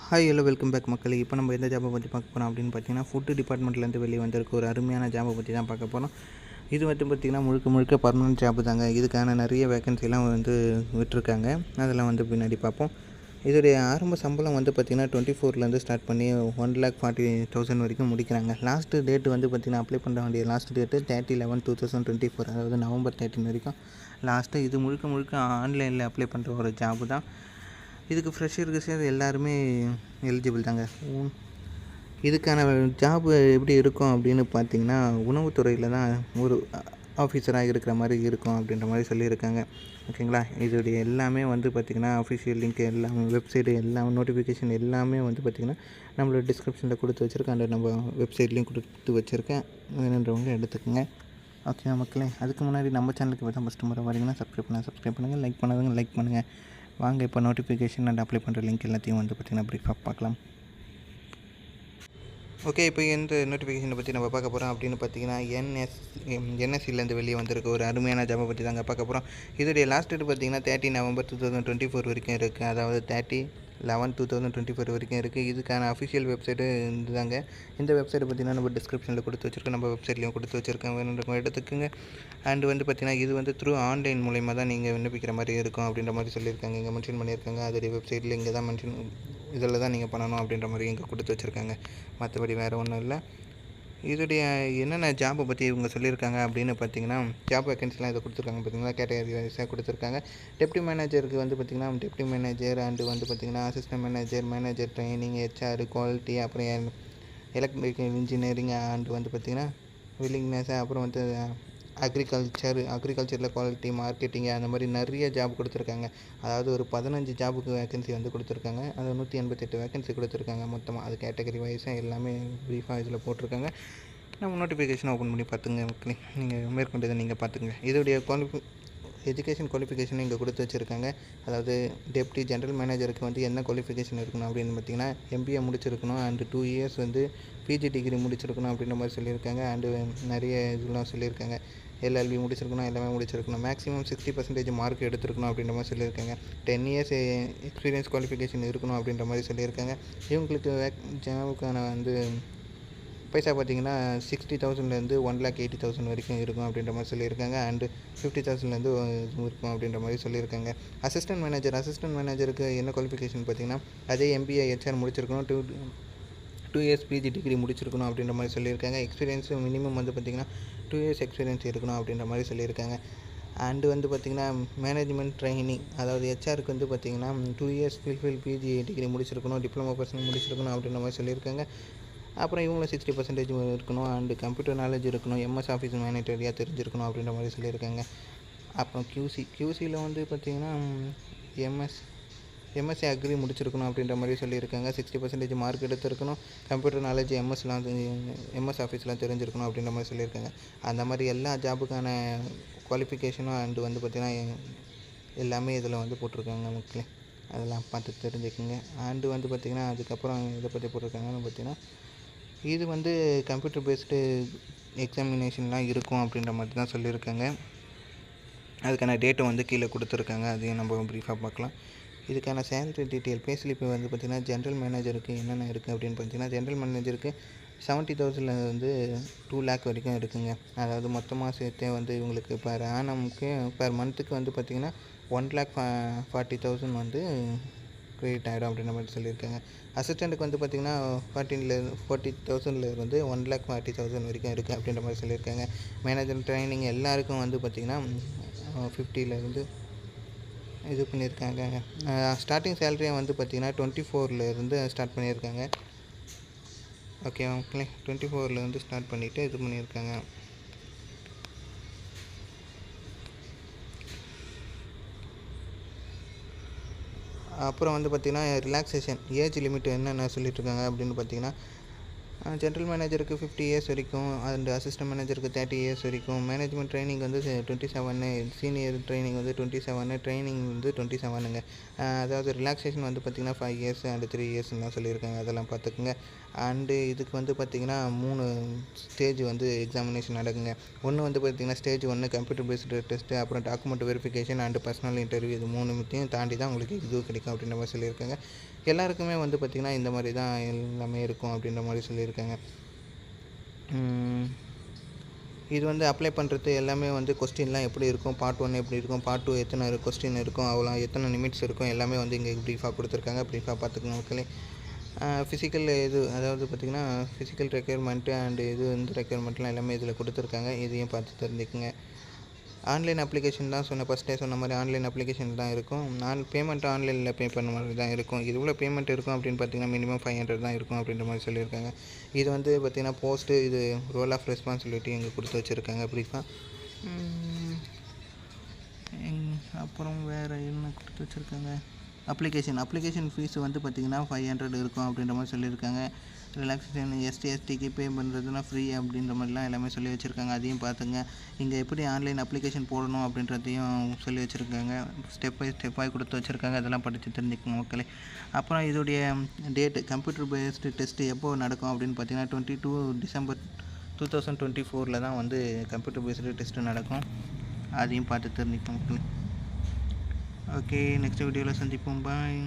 Hi hello welcome back மக்களே. இப்போ நம்ம எந்த ஜாபை பற்றி பார்க்க போகிறோம் அப்படின்னு பார்த்தீங்கன்னா, ஃபுட்டு டிபார்ட்மெண்ட்லேருந்து வெளியே வந்திருக்க ஒரு அருமையான ஜாபை பற்றி தான் பார்க்க போகிறோம். இது பார்த்திங்கன்னா முழுக்க பர்மனெண்ட் ஜாப்பு தாங்க. இதுக்கான நிறைய வேகன்சிலாம் விட்டுருக்காங்க. அதெல்லாம் பின்னாடி பார்ப்போம். இதோடைய ஆரம்ப சம்பளம் பார்த்திங்கன்னா 24லேருந்து ஸ்டார்ட் பண்ணி 1,40,000 வரைக்கும் முடிக்கிறாங்க. லாஸ்ட்டு டேட்டு பார்த்திங்கன்னா அப்ளை பண்ண வேண்டிய லாஸ்ட் டேட்டு 30/11/2024, அதாவது நவம்பர் 13 வரைக்கும் லாஸ்ட்டு. இது முழுக்க ஆன்லைனில் அப்ளை பண்ணுற ஒரு ஜாபு தான். இதுக்கு ஃப்ரெஷருக்கு சேர்ந்து எல்லாருமே எலிஜிபிள் தாங்க. இதுக்கான ஜாப் எப்படி இருக்கும் அப்படின்னு பார்த்திங்கன்னா, உணவுத்துறையில் தான் ஒரு ஆஃபீஸராக இருக்கிற மாதிரி இருக்கும் அப்படின்ற மாதிரி சொல்லியிருக்காங்க. ஓகேங்களா. இதோடைய எல்லாமே பார்த்திங்கன்னா அஃபிஷியல் லிங்க் எல்லாமே, வெப்சைட்டு எல்லாமே, நோட்டிஃபிகேஷன் எல்லாமே பார்த்திங்கன்னா நம்மளோட டிஸ்கிரிப்ஷனில் கொடுத்து வச்சுருக்கேன். அந்த நம்ம வெப்சைட்லேயும் கொடுத்து வச்சுருக்கேன். வேணுன்றவங்க எடுத்துக்கோங்க. ஓகே மக்களே. அதுக்கு முன்னாடி நம்ம சேனலுக்கு இப்போ தான் ஃபஸ்ட்டு முறை வரீங்கன்னா சப்ஸ்கிரைப் பண்ணுங்கள். லைக் பண்ணுங்கள். வாங்க இப்போ நோட்டிஃபிகேஷன் அண்ட் அப்ளை பண்ணுற லிங்க் எல்லாத்தையும் பார்த்திங்கன்னா ப்ரீஃபாக பார்க்கலாம். ஓகே, இப்போ எந்த நோட்டிஃபிகேஷனை பற்றி நம்ம பார்க்க போகிறோம் அப்படின்னு பார்த்தீங்கன்னா, என்எஸ்சிலேருந்து வெளியே வந்திருக்க ஒரு அருமையான ஜாபை பற்றி தாங்க பார்க்க போகிறோம். இதோடைய லாஸ்ட் டேட் பார்த்திங்கன்னா 30 நவம்பர் 2024 வரைக்கும் இருக்குது. அதாவது 30/11/2024 வரைக்கும் இருக்குது. இதுக்கான அஃபிஷியல் வெப்சைட்டு இதுதாங்க. இந்த வெப்சைட்டை பார்த்திங்கன்னா நம்ம டிஸ்கிரிப்ஷனில் கொடுத்து வச்சுருக்கோம். நம்ம வெப்சைட்லேயும் கொடுத்து வச்சுருக்கோம். வேணுன்றவங்க எடுத்துக்கோங்க. அண்டு பார்த்திங்கன்னா இது த்ரூ ஆன்லைன் மூலயமா தான் நீங்கள் விண்ணப்பிக்கிற மாதிரி இருக்கும் அப்படின்ற மாதிரி சொல்லியிருக்காங்க. இங்கே மென்ஷன் பண்ணியிருக்காங்க. அதோடைய வெப்சைட்டில் இங்கே தான் இதில் தான் நீங்கள் பண்ணணும் அப்படின்ற மாதிரி இங்கே கொடுத்து வச்சுருக்காங்க. மற்றபடி வேறு ஒன்றும் இல்லை. இதோடைய என்னென்ன ஜாப்பை பற்றி இவங்க சொல்லியிருக்காங்க அப்படின்னு பார்த்தீங்கன்னா, ஜாப் வேகன்சிலாம் இதை கொடுத்துருக்காங்க. பார்த்திங்கன்னா கேட்டகரி வைஸாக கொடுத்துருக்காங்க. டெப்டி மேனேஜருக்கு பார்த்திங்கன்னா டெப்டி மேனேஜர் அண்டு பார்த்திங்கன்னா assistant manager training, HR, quality, அப்புறம் எலக்ட்ரிக்கல் இன்ஜினியரிங் அண்டு பார்த்திங்கன்னா வில்லிங்னஸ், அப்புறம் அக்ரிகல்ச்சரில் குவாலிட்டி, மார்க்கெட்டிங், அந்த மாதிரி நிறைய ஜாப் கொடுத்துருக்காங்க. அதாவது ஒரு 15 ஜாபுக்கு வேகன்சி கொடுத்துருக்காங்க. அது 188 வேகன்சி கொடுத்துருக்காங்க மொத்தமாக. அது கேட்டகரி வைஸாக எல்லாமே ப்ரீஃபாக இதில் போட்டிருக்காங்க. நம்ம நோட்டிஃபிகேஷன் ஓப்பன் பண்ணி பார்த்துங்க மக்களே. நீங்கள் மேற்கொண்டதை நீங்கள் பார்த்துங்க. இதோடைய எஜுகேஷன் குவாலிஃபிகேஷன் இங்கே கொடுத்து வச்சுருக்காங்க. அதாவது டெப்டி ஜென்ரல் மேனேஜருக்கு என்ன குவாலிஃபிகேஷன் இருக்கணும் அப்படின்னு பார்த்திங்கன்னா, MBA முடிச்சிருக்கணும் அண்டு 2 இயர்ஸ் பிஜி டிகிரி முடிச்சிருக்கணும் அப்படின்ற மாதிரி சொல்லியிருக்காங்க. அண்டு நிறைய இதெல்லாம் சொல்லியிருக்காங்க. LLB முடிச்சிருக்கணும், எல்லாமே முடிச்சிருக்கணும். மேக்ஸிமம் 60% மார்க் எடுத்துருக்கணும் அப்படின்ற மாதிரி சொல்லியிருக்காங்க. 10 இயர்ஸ் எக்ஸ்பீரியன்ஸ் குவாலிஃபிகேஷன் இருக்கணும் அப்படின்ற மாதிரி சொல்லியிருக்காங்க. இவங்களுக்கு ஜாபுக்கான பைசா பார்த்திங்கன்னா 60,000லேருந்து 1,80,000 வரைக்கும் இருக்கும் அப்படின்ற மாதிரி சொல்லியிருக்காங்க. அண்டு 50,000லேருந்து இருக்கும் அப்படின்ற மாதிரி சொல்லியிருக்காங்க. அசிஸ்டன்ட் மேனேஜருக்கு என்ன குவாலிஃபிகேஷன் பார்த்திங்கன்னா, அதே MBA HR முடிச்சிருக்கணும், 2 இயர்ஸ் பிஜி டிகிரி முடிச்சிருக்கணும் அப்படின்ற மாதிரி சொல்லியிருக்காங்க. எக்ஸ்பீரியன்ஸ் மினிமம் பார்த்திங்கன்னா 2 இயர்ஸ் எக்ஸ்பீரியன்ஸ் இருக்கணும் அப்படின்ற மாதிரி சொல்லியிருக்காங்க. அண்டு பார்த்திங்கன்னா மேனேஜ்மெண்ட் ட்ரைனிங், அதாவது ஹெச்ஆருக்கு பார்த்திங்கன்னா 2 இயர்ஸ் பிஜி டிகிரி முடிச்சிருக்கணும், டிப்ளமோ பர்சன் முடிச்சிருக்கணும் அப்படின்ற மாதிரி சொல்லியிருக்காங்க. அப்புறம் இவங்களும் 60% இருக்கணும். அண்டு கம்ப்யூட்டர் நாலேஜ் இருக்கணும், MS ஆஃபீஸ் மேனேட்டரியாக தெரிஞ்சிருக்கணும் அப்படின்ற மாதிரி சொல்லியிருக்காங்க. அப்புறம் QCயில் பார்த்திங்கன்னா MSc அக்ரி முடிச்சிருக்கணும் அப்படின்ற மாதிரி சொல்லியிருக்காங்க. 60% மார்க் எடுத்துருக்கணும். கம்ப்யூட்டர் நாலேஜ் MS ஆஃபீஸ்லாம் தெரிஞ்சிருக்கணும் அப்படின்ற மாதிரி சொல்லியிருக்காங்க. அந்த மாதிரி எல்லா ஜாபுக்கான குவாலிஃபிகேஷனும் அண்டு பார்த்திங்கன்னா எல்லாமே இதில் போட்டிருக்காங்க மக்களே. அதெல்லாம் பார்த்து தெரிஞ்சுக்கோங்க. அண்டு பார்த்திங்கன்னா அதுக்கப்புறம் இதை பற்றி போட்டிருக்காங்கன்னு பார்த்திங்கன்னா, இது கம்ப்யூட்டர் பேஸ்டு எக்ஸாமினேஷன்லாம் இருக்கும் அப்படின்ற மாதிரி தான் சொல்லியிருக்காங்க. அதுக்கான டேட்டை கீழே கொடுத்துருக்காங்க. அதையும் நம்ம ப்ரீஃபாக பார்க்கலாம். இதுக்கான சேலரி டீட்டெயில் பே ஸ்லிப் பார்த்திங்கன்னா ஜென்ரல் மேனேஜருக்கு என்னென்ன இருக்குது அப்படின்னு பார்த்தீங்கன்னா, ஜென்ரல் மேனேஜருக்கு 70,000லேருந்து 2 lakh வரைக்கும் இருக்குங்க. அதாவது மொத்தமாக சேர்த்தே இவங்களுக்கு பெர் மந்த்துக்கு பார்த்திங்கன்னா 1,40,000 கிரெடிட் ஆகிடும் அப்படின்ற மாதிரி சொல்லியிருக்காங்க. அசிஸ்டண்ட்டுக்கு பார்த்திங்கன்னா 40,000லேருந்து 1,40,000 வரைக்கும் இருக்குது அப்படின்ற மாதிரி சொல்லியிருக்காங்க. மேனேஜர் ட்ரைனிங் எல்லாருக்கும் பார்த்திங்கன்னா 50லேருந்து இது பண்ணியிருக்காங்க. ஸ்டார்டிங் சேலரியை பார்த்திங்கன்னா 24லேருந்து ஸ்டார்ட் பண்ணியிருக்காங்க. ஓகே ஓகே, 24லேருந்து ஸ்டார்ட் பண்ணிவிட்டு இது பண்ணியிருக்காங்க. அப்புறம் பார்த்திங்கன்னா ரிலாக்ஸேஷன் ஏஜ் லிமிட் என்னென்ன சொல்லிட்டுருக்காங்க அப்படின்னு பார்த்திங்கன்னா, ஜென்ரல் மேனேஜருக்கு 50 இயர்ஸ் வரைக்கும், அண்ட் அசிஸ்டன்ட் மேனேஜருக்கு 30 இயர்ஸ் வரைக்கும், management training 27, senior training 27, training 27ங்க. அதாவது ரிலாக்ஸேஷன் பார்த்திங்கன்னா 5 இயர்ஸ் அண்டு 3 இயர்ஸ்லாம் சொல்லியிருக்காங்க. அதெல்லாம் பார்த்துக்குங்க. அண்டு இதுக்கு பார்த்திங்கன்னா 3 ஸ்டேஜ் எக்ஸாமினேஷன் நடக்குங்க. ஒன்று பார்த்திங்கன்னா ஸ்டேஜ் 1 கம்ப்யூட்டர் பேஸ்டு டெஸ்ட்டு, அப்புறம் document verification and personal interview. இது 3 தாண்டி தான் உங்களுக்கு இது கிடைக்கும் அப்படின்ற மாதிரி சொல்லியிருக்காங்க. எல்லாருக்குமே வந்து பார்த்திங்கன்னா இந்த மாதிரி தான் எல்லாமே இருக்கும் அப்படின்ற மாதிரி சொல்லியிருக்காங்க. இது வந்து அப்ளை பண்ணுறது எல்லாமே வந்து கொஸ்டின்லாம் எப்படி இருக்கும், பார்ட் 1 எப்படி இருக்கும், பார்ட் 2 எத்தனை கொஸ்டின் இருக்கும், அவ்வளோ எத்தனை நிமிட்ஸ் இருக்கும், எல்லாமே வந்து இங்கே ப்ரீஃபாக கொடுத்துருக்காங்க. ப்ரீஃபாக பார்த்துக்கணும் மக்களே. ஃபிசிக்கல் இது அதாவது பார்த்திங்கன்னா ஃபிசிக்கல் ரெக்யர்மெண்ட்டு அண்டு இது வந்து ரெக்யர்மெண்ட்லாம் எல்லாமே இதில் கொடுத்துருக்காங்க. இதையும் பார்த்து தெரிஞ்சுக்குங்க. ஆன்லைன் அப்ளிகேஷன் தான் ஃபஸ்ட்டே சொன்ன மாதிரி ஆன்லைன் அப்ளிகேஷன் தான் இருக்கும். பேமெண்ட்டு ஆன்லைனில் பே பண்ண மாதிரி தான் இருக்கும். இது எவ்வளோ பேமெண்ட் இருக்கும் அப்படின்னு பார்த்திங்கன்னா மினிமம் 500 தான் இருக்கும் அப்படின்ற மாதிரி சொல்லியிருக்காங்க. இது வந்து பார்த்திங்கன்னா போஸ்ட்டு இது ரோல் ஆஃப் ரெஸ்பான்சிபிலிட்டி இங்கே கொடுத்து வச்சுருக்காங்க ப்ரீஃபாக. அப்புறம் வேறு என்ன கொடுத்து வச்சுருக்காங்க, அப்ளிகேஷன் ஃபீஸ் வந்து பார்த்திங்கன்னா 500 இருக்கும் அப்படின்ற மாதிரி சொல்லியிருக்காங்க. ரிலாக்ஸேஷன் எஸ்டிக்கு பே பண்ணுறதுனா ஃப்ரீ அப்படின்ற மாதிரிலாம் எல்லாமே சொல்லி வச்சுருக்காங்க. அதையும் பார்த்துங்க. இங்கே எப்படி ஆன்லைன் அப்ளிகேஷன் போடணும் அப்படின்றதையும் சொல்லி வச்சுருக்காங்க. ஸ்டெப் பை ஸ்டெப்பாக கொடுத்து வச்சுருக்காங்க. அதெல்லாம் படித்து தெரிஞ்சுக்கோங்க மக்களே. அப்புறம் இதோடைய டேட்டு கம்ப்யூட்டர் பேஸ்டு டெஸ்ட்டு எப்போ நடக்கும் அப்படின்னு பார்த்தீங்கன்னா 22 டிசம்பர் 2024 தான் வந்து கம்ப்யூட்டர் பேஸ்டு டெஸ்ட்டு நடக்கும். அதையும் பார்த்து தெரிஞ்சுக்கோங்க மக்களே. ஓகே, நெக்ஸ்ட் வீடியோவில் சந்திப்போம். பாய்.